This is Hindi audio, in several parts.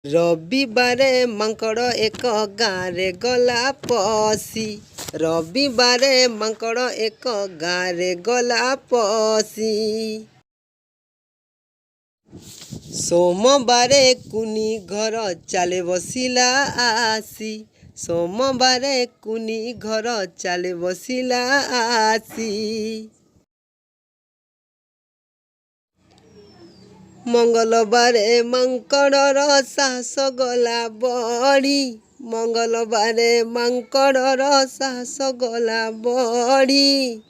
रविवारे मांकड़ एक गाँरे गला पसी। रविवारे मांकड़ एक गाँरे गला पसी। सोमवारे कुनी घर चाले बसिला आसी। सोमवारे कुनी घर चाले बसिला आसी। मंगलवारे मांकड़र साहस गला बढ़ी। मंगलवारे मांकड़र साहस गला बढ़ी।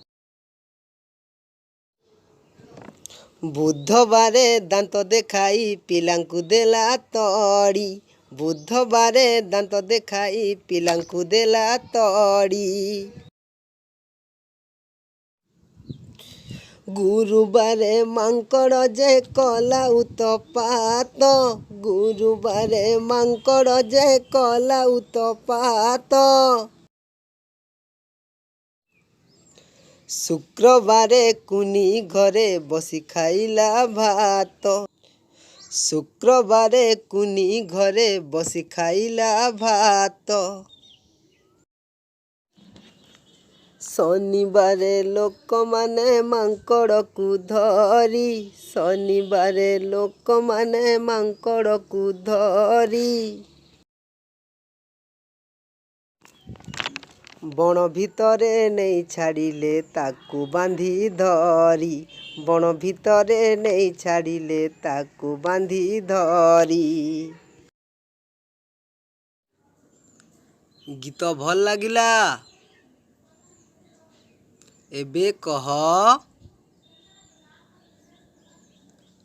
बुधवारे दांत देखाई पिलांकु देला तड़ी। बुधवारे दांत देखाई पिलांकु देला तड़ी। गुरुवारे मांकड़ जे कला उत्पात। गुरुवारे मांकड़ जे कला उत्पात। शुक्रवारे कुनी घरे बसी खाइला भात। शुक्रवारे कुनी घरे बसी खाइला भात। शनिवारे लोक माने मांकड़ को धरी। शनिवारे लोक माने मांकड़ को धरी। बण भितरे नहीं छाड़िले ताकू बांधी धरी। बण भितरे नहीं छाड़िले ताकू बांधी धरी। गीत भल लागिला एबे कह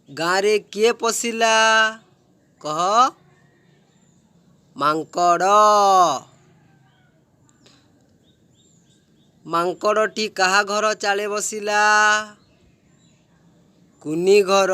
गाँरे किए पशिला कह मांकड़। मांकड़टी काहा घर चाले बसिला कुनी घर।